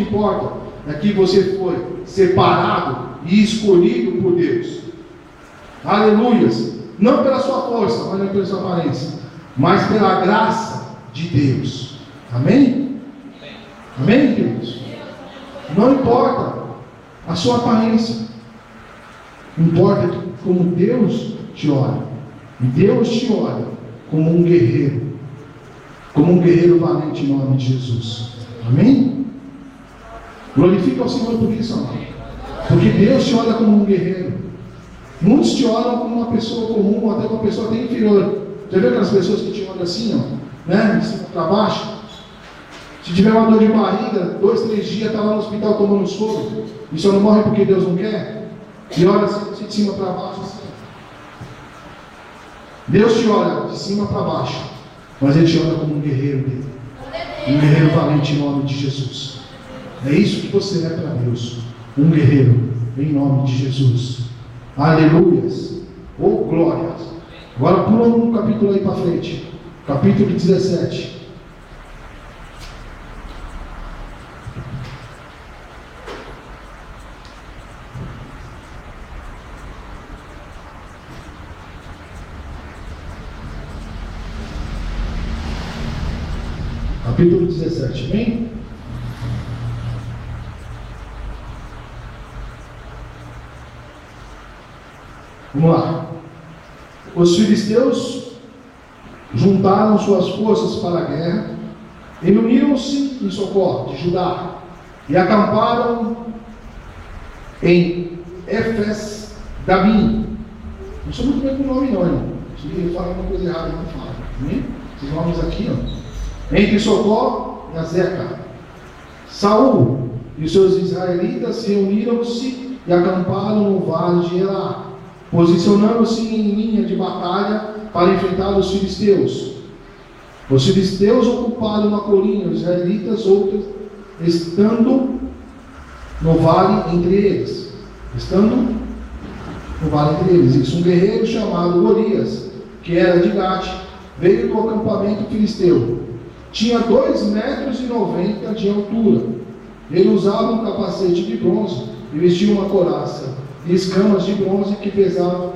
importa é que você foi separado e escolhido por Deus. Aleluias. Não pela sua força, mas não pela sua aparência, mas pela graça de Deus. Amém? Amém, queridos? Não importa a sua aparência, importa como Deus te olha. E Deus te olha como um guerreiro valente em nome de Jesus. Amém? Glorifica ao Senhor por isso, amado. Porque Deus te olha como um guerreiro. Muitos te olham como uma pessoa comum, até uma pessoa até inferior. Já viu aquelas pessoas que te olham assim, ó, né? De cima para baixo? Se tiver uma dor de barriga, 2, 3 dias, está lá no hospital tomando soro, e só não morre porque Deus não quer, e olha assim, de cima para baixo assim. Deus te olha de cima para baixo, mas Ele te olha como um guerreiro dele, um guerreiro valente em nome de Jesus. É isso que você é para Deus, um guerreiro em nome de Jesus. Aleluias, ou glórias. Agora pula um capítulo aí para frente, capítulo 17. Capítulo 17, amém? Vamos lá. Os filisteus juntaram suas forças para a guerra e uniram-se em socorro de Judá e acamparam em Efes-Damim. Não sou muito bem com o nome não, irmão. Se eu falar uma coisa errada, não fala. Amém? Esses nomes aqui, ó. Entre Socó e Azeca, Saul e seus israelitas reuniram-se e acamparam no vale de Elá, posicionando-se em linha de batalha para enfrentar os filisteus. Os filisteus ocuparam uma colina, os israelitas outras, estando no vale entre eles. Isso, um guerreiro chamado Golias, que era de Gate, veio do acampamento filisteu. Tinha 2,90 metros de altura. Ele usava um capacete de bronze e vestia uma couraça e escamas de bronze que pesavam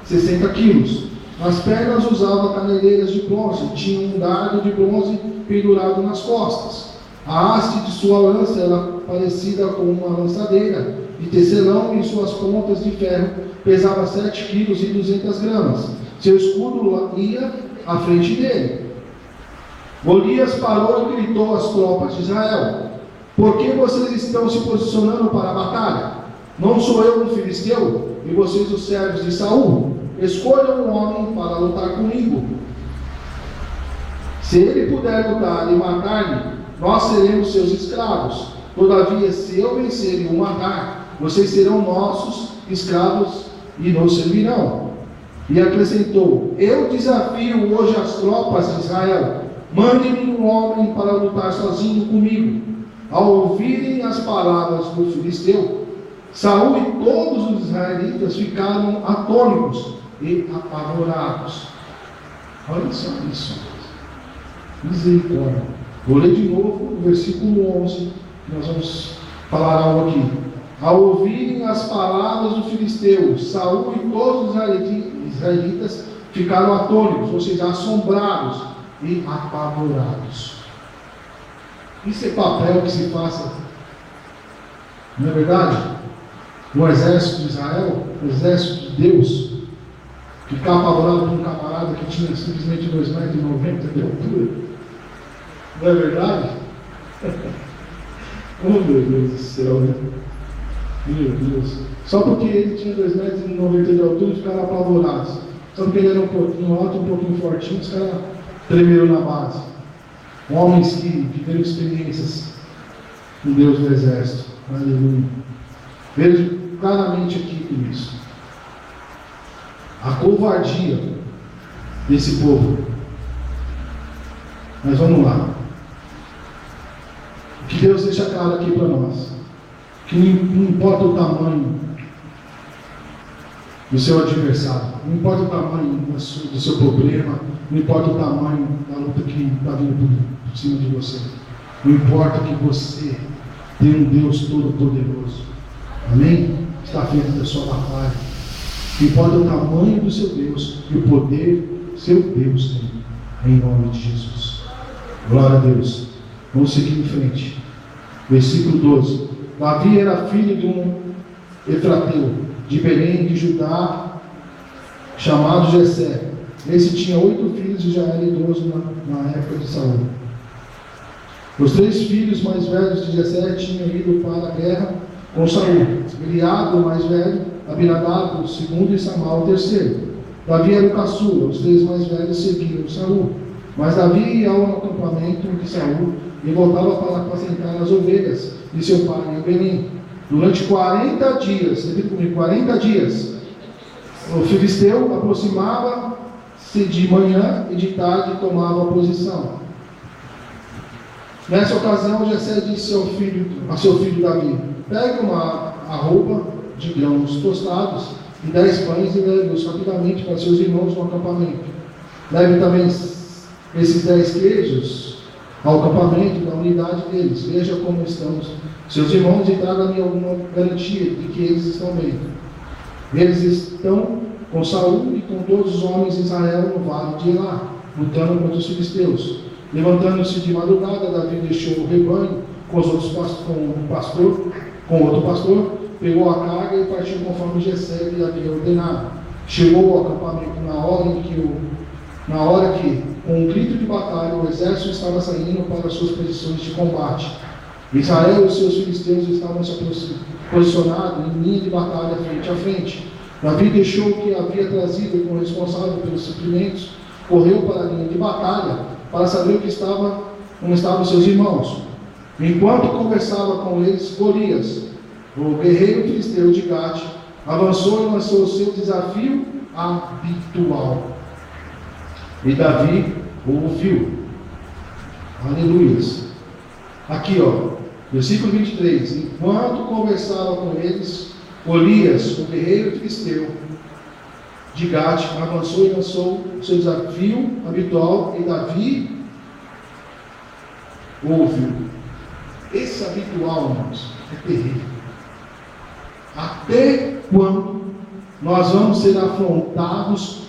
60 quilos. Nas pernas usava caneleiras de bronze, tinha um dardo de bronze pendurado nas costas. A haste de sua lança era parecida com uma lançadeira, e tecelão em suas pontas de ferro pesava 7 quilos e 200 gramas. Seu escudo ia à frente dele. Golias parou e gritou às tropas de Israel: por que vocês estão se posicionando para a batalha? Não sou eu um filisteu, e vocês os servos de Saul? Escolham um homem para lutar comigo. Se ele puder lutar e matar-me, nós seremos seus escravos. Todavia, se eu vencer e o matar, vocês serão nossos escravos e nos servirão. E acrescentou: eu desafio hoje as tropas de Israel. Mande-me um homem para lutar sozinho comigo. Ao ouvirem as palavras do filisteu, Saul e todos os israelitas ficaram atônitos e apavorados. Olha só isso. Misericórdia. Vou ler de novo o versículo 11. Nós vamos falar algo aqui. Ao ouvirem as palavras do filisteu, Saul e todos os israelitas ficaram atônitos, ou seja, assombrados e apavorados. Isso é papel que se faça, não é verdade? No exército de Israel, o exército de Deus, ficar apavorado por um camarada que tinha simplesmente 2,90 metros de altura, não é verdade? Oh meu Deus do céu, né? Meu Deus, só porque ele tinha 2,90 metros de altura, ficaram apavorados. Só porque ele era um pouquinho alto, um pouquinho fortinho, os caras tremeram na base. Homens que viveram experiências com Deus do exército. Aleluia. Vejo claramente aqui com isso a covardia desse povo. Mas vamos lá. O que Deus deixa claro aqui para nós, que não importa o tamanho do seu adversário, não importa o tamanho do seu problema, não importa o tamanho da luta que está vindo por cima de você, não importa que você tem um Deus todo-poderoso, amém? Está feito da sua batalha. Não importa o tamanho do seu Deus e o poder que seu Deus tem, em nome de Jesus. Glória a Deus. Vamos seguir em frente. Versículo 12. Davi era filho de um efrateu de Belém de Judá, chamado Jessé. Esse tinha 8 filhos e já era idoso na época de Saul. Os 3 filhos mais velhos de Jessé tinham ido para a guerra com Saul. Eliabe, o mais velho, Abinadab, o segundo, e Samar, o terceiro. Davi era o caçula. Os 3 mais velhos seguiam Saul. Mas Davi ia ao acampamento de Saul e voltava para apacentar as ovelhas de seu pai em Belém. Durante 40 dias, repita comigo, 40 dias, o filisteu aproximava-se de manhã e de tarde tomava a posição. Nessa ocasião, Jessé disse a seu filho Davi: pegue uma arroba de grãos tostados e 10 pães e leve-os rapidamente para seus irmãos no acampamento. Leve também esses 10 queijos ao acampamento da unidade deles. Veja como estão seus irmãos e traga-me alguma garantia de que eles estão bem. Eles estão com Saul e com todos os homens de Israel no vale de Elá, lutando contra os filisteus. Levantando-se de madrugada, Davi deixou o rebanho com outro pastor, pegou a carga e partiu conforme Jessé lhe havia ordenado. Chegou ao acampamento na hora que, com um grito de batalha, o exército estava saindo para suas posições de combate. Israel e os seus filisteus estavam se posicionados em linha de batalha frente a frente. Davi deixou o que havia trazido como responsável pelos suprimentos, correu para a linha de batalha para saber como estavam seus irmãos. Enquanto conversava com eles, Golias, o guerreiro filisteu de Gate, avançou e lançou o seu desafio habitual. E Davi o ouviu. Aleluias. Aqui, versículo 23. Enquanto conversava com eles, Golias, o guerreiro filisteu de Gate, avançou e lançou o seu desafio habitual, e Davi o ouviu. Esse habitual, irmãos, é terrível. Até quando nós vamos ser afrontados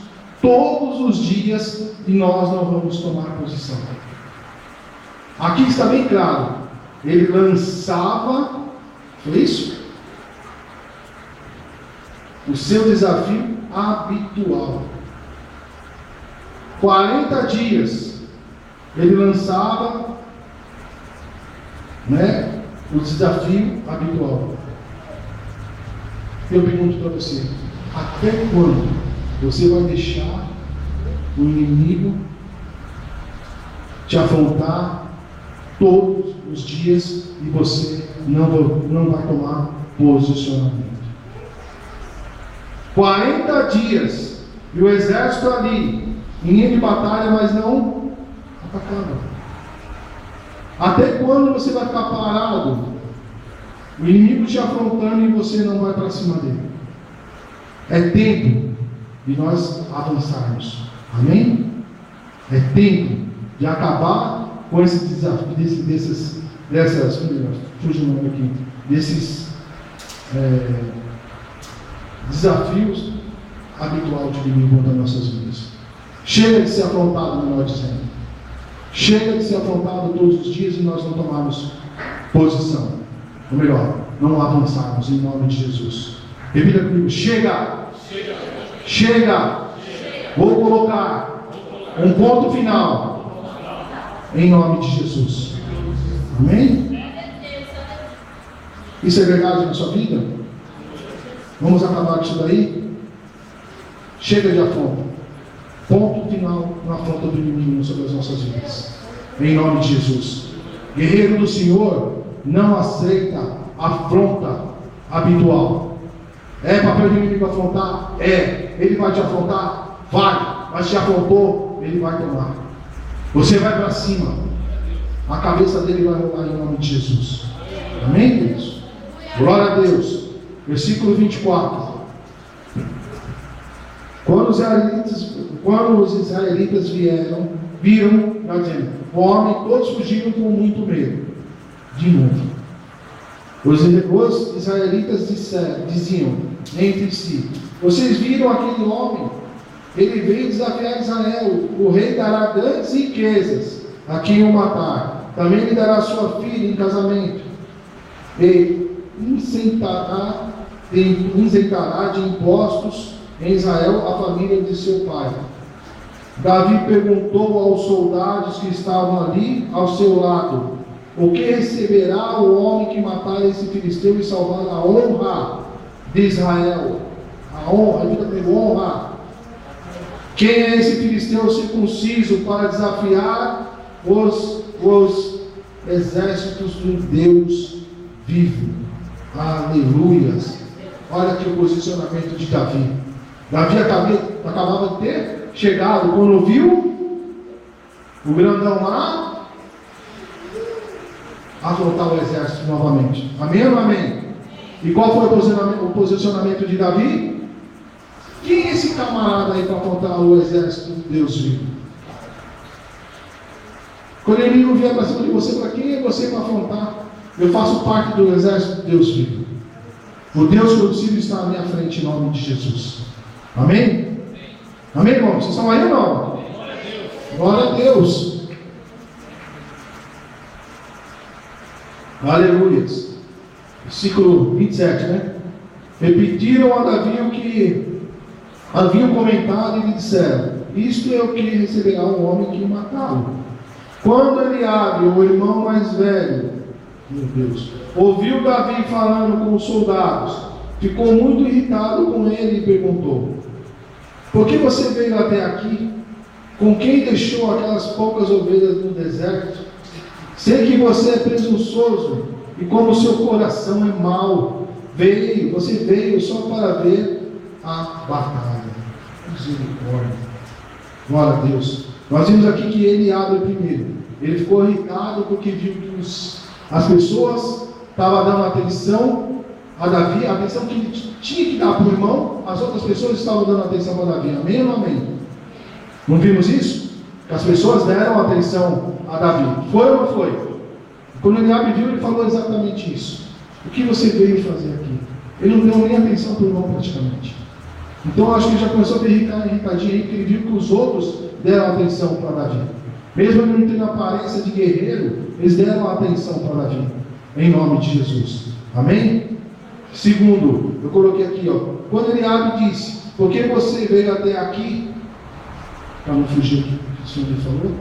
todos os dias e nós não vamos tomar posição? Aqui está bem claro. Ele lançava, foi isso? O seu desafio habitual. 40 dias ele lançava, o desafio habitual. Eu pergunto para você: até quando você vai deixar o inimigo te afrontar todos os dias e você não vai tomar posicionamento? 40 dias e o exército ali em linha de batalha, mas não atacava. Até quando você vai ficar parado, o inimigo te afrontando e você não vai para cima dele? É tempo de nós avançarmos. Amém? É tempo de acabar com esse desafio, desses desafios habituais de inimigo contra nossas vidas. Chega de ser afrontado, melhor dizendo. Chega de ser afrontado todos os dias e nós não tomarmos posição. Ou melhor, não avançarmos em nome de Jesus. Repita comigo: chega! Chega! Vou colocar um ponto final em nome de Jesus. Amém? Isso é verdade na sua vida? Vamos acabar com isso daí? Chega de afronta. Ponto final na afronta do inimigo sobre as nossas vidas. Em nome de Jesus. Guerreiro do Senhor não aceita afronta habitual. É papel do inimigo afrontar? É. Ele vai te afrontar? Vai. Mas te afrontou, ele vai tomar. Você vai para cima. A cabeça dele vai rolar em nome de Jesus. Amém, Deus? Glória a Deus. Versículo 24. Quando os israelitas viram, o homem, todos fugiram com muito medo. De novo. Os israelitas diziam entre si: vocês viram aquele homem? Ele veio desafiar Israel. O rei dará grandes riquezas a quem o matar. Também lhe dará sua filha em casamento. E isentará de impostos em Israel a família de seu pai. Davi perguntou aos soldados que estavam ali ao seu lado: o que receberá o homem que matar esse filisteu e salvar a honra de Israel? A honra, a vida tem honra. Quem é esse filisteu circunciso para desafiar os exércitos do Deus vivo? Aleluias! Olha aqui o posicionamento de Davi. Davi acabava de ter chegado, quando viu o grandão lá, afrontar o exército novamente. Amém ou não amém? E qual foi o posicionamento de Davi? Quem é esse camarada aí para afrontar o exército de Deus vivo? Quando o inimigo vier para cima de você, para quem é você para afrontar? Eu faço parte do exército de Deus vivo. O Deus que eu preciso está à minha frente em nome de Jesus. Amém? Amém, irmãos? Vocês estão aí ou não? Glória a Deus. Aleluias. Versículo 27, né? Repetiram a Davi o que haviam comentado e lhe disseram: isto é o que receberá o homem que o matá-lo. Quando Eliabe, o irmão mais velho, meu Deus, ouviu Davi falando com os soldados, ficou muito irritado com ele e perguntou: por que você veio até aqui? Com quem deixou aquelas poucas ovelhas no deserto? Sei que você é presunçoso e como o seu coração é mau. Você veio só para ver a batalha. Misericórdia. Glória a Deus. Nós vimos aqui que ele abre primeiro. Ele ficou irritado porque viu que as pessoas estavam dando atenção a Davi, a atenção que ele tinha que dar para o irmão, as outras pessoas estavam dando atenção para Davi. Amém ou não amém? Não vimos isso? Que as pessoas deram atenção a Davi. Foi ou não foi? Quando Eliabe viu, ele falou exatamente isso. O que você veio fazer aqui? Ele não deu nem atenção para o irmão praticamente. Então acho que ele já começou a ficar irritadinho aí, porque ele viu que os outros deram atenção para Davi. Mesmo ele não tendo a aparência de guerreiro, eles deram atenção para Davi. Em nome de Jesus. Amém? Segundo, eu coloquei aqui, quando Eliabe disse: por que você veio até aqui? Para não fugir do que o Senhor me falou.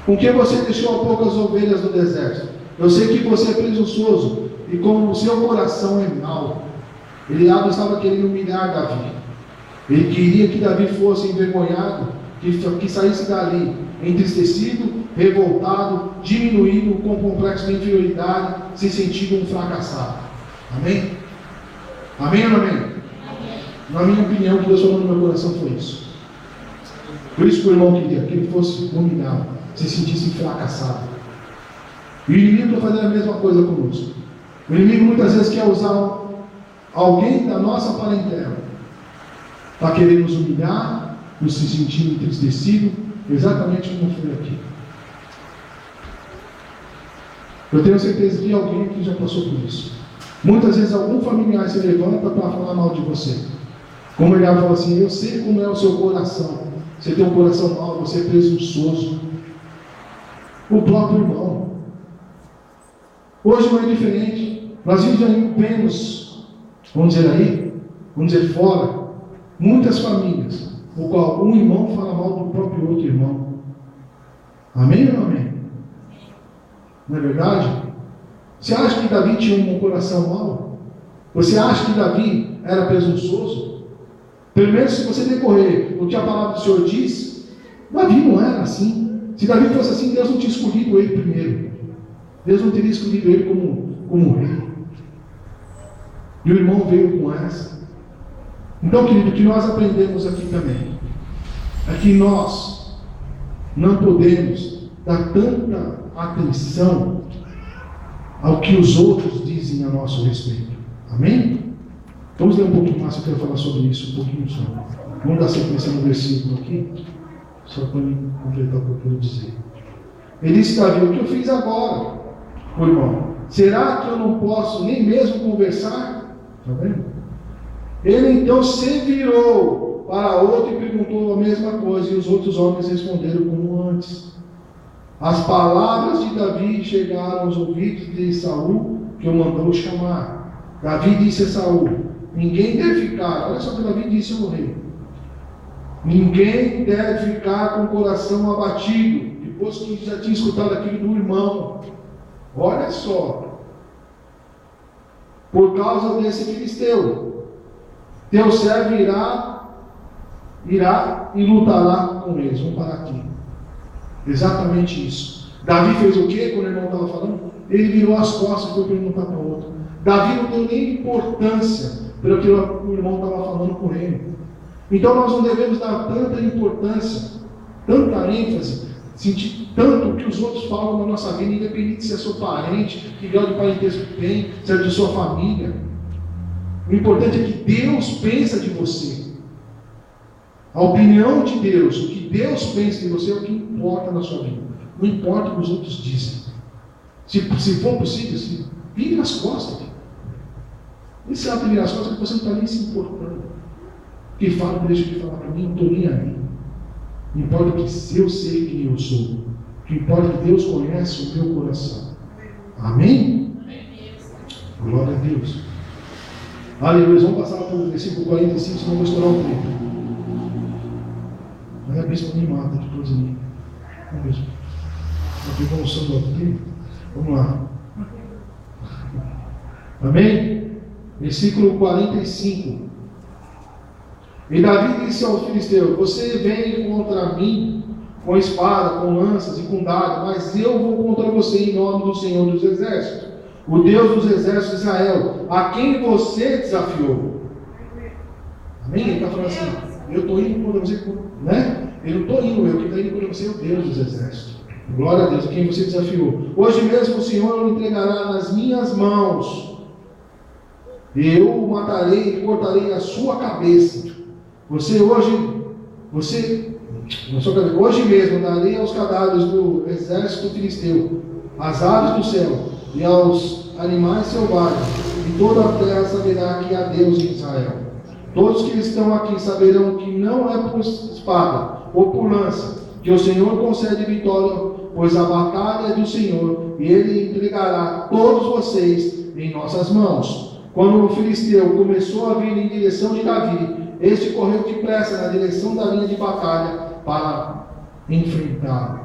Com que você deixou poucas ovelhas no deserto? Eu sei que você é presunçoso e como o seu coração é mau. Eliabe estava querendo humilhar Davi. Ele queria que Davi fosse envergonhado, que saísse dali entristecido, revoltado, diminuído, com complexo de inferioridade, se sentindo um fracassado. Amém? Amém ou não amém? Na minha opinião, o que Deus falou no meu coração foi isso. Por isso que o irmão queria que ele fosse humilhado, se sentisse fracassado. E o inimigo está fazendo a mesma coisa conosco. O inimigo muitas vezes quer usar alguém da nossa parentela para querer nos humilhar, nos se sentir entristecido, exatamente como foi aqui. Eu tenho certeza que alguém aqui já passou por isso. Muitas vezes algum familiar se levanta para falar mal de você. Como ele fala assim: eu sei como é o seu coração. Você tem um coração mau, você é presunçoso. O próprio irmão. Hoje não é diferente. Nós vemos, vamos dizer fora, muitas famílias, no qual um irmão fala mal do próprio outro irmão. Amém ou não amém? Não é verdade? Você acha que Davi tinha um coração mau? Você acha que Davi era presunçoso? Pelo menos se você decorrer o que a palavra do Senhor diz, Davi não era assim. Se Davi fosse assim, Deus não tinha escolhido ele primeiro. Deus não teria escolhido ele como rei. E o irmão veio com essa. Então, querido, o que nós aprendemos aqui também é que nós não podemos dar tanta atenção ao que os outros dizem a nosso respeito. Amém? Vamos ler um pouquinho mais, eu quero falar sobre isso um pouquinho só. Vamos dar sequência no versículo aqui, só para me completar o que eu quero dizer. Ele disse: Davi, o que eu fiz agora, irmão? Será que eu não posso nem mesmo conversar? Está vendo? Ele então se virou para outro e perguntou a mesma coisa, e os outros homens responderam como antes. As palavras de Davi chegaram aos ouvidos de Saul, que o mandou chamar. Davi disse a Saul: ninguém deve ficar. Olha só o que Davi disse ao rei: Ninguém deve ficar com o coração abatido, depois que já tinha escutado aquilo do irmão. Olha só, por causa desse filisteu, teu servo irá e lutará com eles. Vamos parar aqui. Exatamente isso. Davi fez o quê quando o irmão estava falando? Ele virou as costas e foi perguntar para o outro. Davi não deu nem importância pelo que o irmão estava falando com ele. Então nós não devemos dar tanta importância, tanta ênfase, sentir tanto o que os outros falam na nossa vida, independente se é seu parente, que grau de parentesco tem, se é de sua família. O importante é que Deus pensa de você. A opinião de Deus, o que Deus pensa de você é o que importa na sua vida. Não importa o que os outros dizem. Se for possível, vire as costas. E se ela virar as costas, você não está nem se importando. Que fala, deixa de falar para mim, não estou nem aí. Não importa que eu sei quem eu sou. O que importa é que Deus conhece o meu coração. Amém? Glória a Deus. Aleluia. Vamos passar para o versículo 45, senão eu vou estourar o tempo. Mas a bênção me mata depois de mim. Vamos ver. Está pegando o sangue aqui. Vamos lá. Amém? Versículo 45. E Davi disse ao filisteu: você vem contra mim com espada, com lanças e com dardo, mas eu vou contra você em nome do Senhor dos Exércitos, o Deus dos Exércitos de Israel, a quem você desafiou. Amém? Ele está falando assim: eu estou indo contra você, né? Ele não estou indo, eu que estou indo contra você é o Deus dos Exércitos. Glória a Deus, a quem você desafiou. Hoje mesmo o Senhor o entregará nas minhas mãos. Eu o matarei e cortarei a sua cabeça. Hoje mesmo darei aos cadáveres do exército filisteu, às aves do céu e aos animais selvagens, e toda a terra saberá que há Deus em Israel. Todos que estão aqui saberão que não é por espada ou por lança que o Senhor concede vitória, pois a batalha é do Senhor, e Ele entregará todos vocês em nossas mãos. Quando o filisteu começou a vir em direção de Davi, este correu depressa na direção da linha de batalha para enfrentá-lo.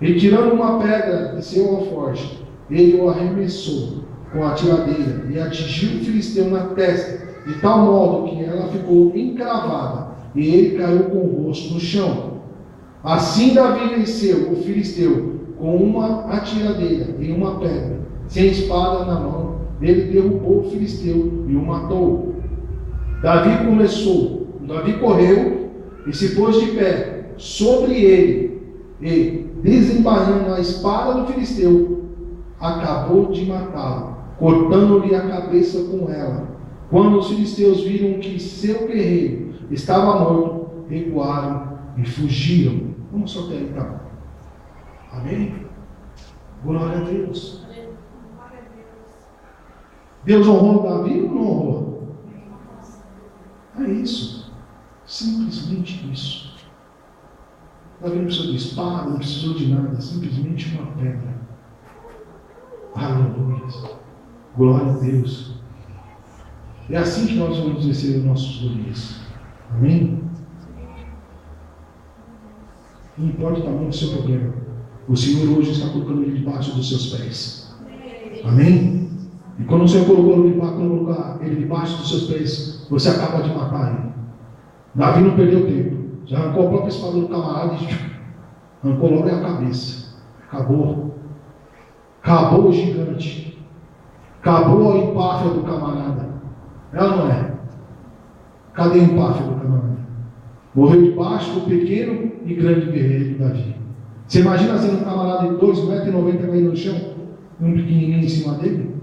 Retirando uma pedra de seu alforje, ele o arremessou com a tiradeira e atingiu o filisteu na testa, de tal modo que ela ficou encravada, e ele caiu com o rosto no chão. Assim Davi venceu o filisteu com uma atiradeira e uma pedra, sem espada na mão. Ele derrubou o filisteu e o matou. Davi correu e se pôs de pé sobre ele, e, desembainhando a espada do filisteu, acabou de matá-lo, cortando-lhe a cabeça com ela. Quando os filisteus viram que seu guerreiro estava morto, recuaram e fugiram. Vamos só até aí, tá? Amém? Glória a Deus. Deus honrou Davi ou não honrou? É isso. Simplesmente isso. Davi não precisou de espada, não precisou de nada. Simplesmente uma pedra. Aleluia. Glória a Deus. É assim que nós vamos vencer os nossos Golias. Amém? Não importa o tamanho do seu problema. O Senhor hoje está colocando ele debaixo dos seus pés. Amém? E quando o Senhor colocar ele debaixo dos seus pés, você acaba de matar ele. Davi não perdeu tempo. Já arrancou a própria espada do camarada e arrancou logo a cabeça. Acabou. Acabou o gigante. Acabou a empáfia do camarada. É ou não é? Cadê a empáfia do camarada? Morreu debaixo do pequeno e grande guerreiro Davi. Você imagina sendo um camarada de 2,90 m caído no chão, e um pequenininho em cima dele?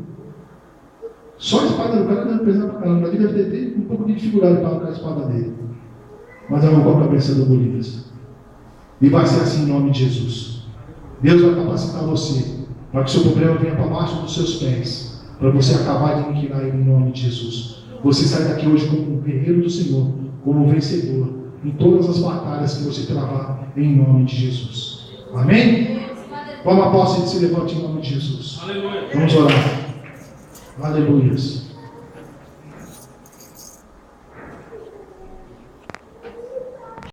Só a espada do cara deve pesar para caramba. Davi deve ter um pouco de dificuldade para arrancar a espada dele. Mas arrancou a cabeça do Golias. E vai ser assim em nome de Jesus. Deus vai capacitar você para que o seu problema venha para baixo dos seus pés, para você acabar de aniquilar ele em nome de Jesus. Você sai daqui hoje como um guerreiro do Senhor, como um vencedor em todas as batalhas que você travar em nome de Jesus. Amém? Toma posse e se levante em nome de Jesus. Aleluia. Vamos orar. Aleluia.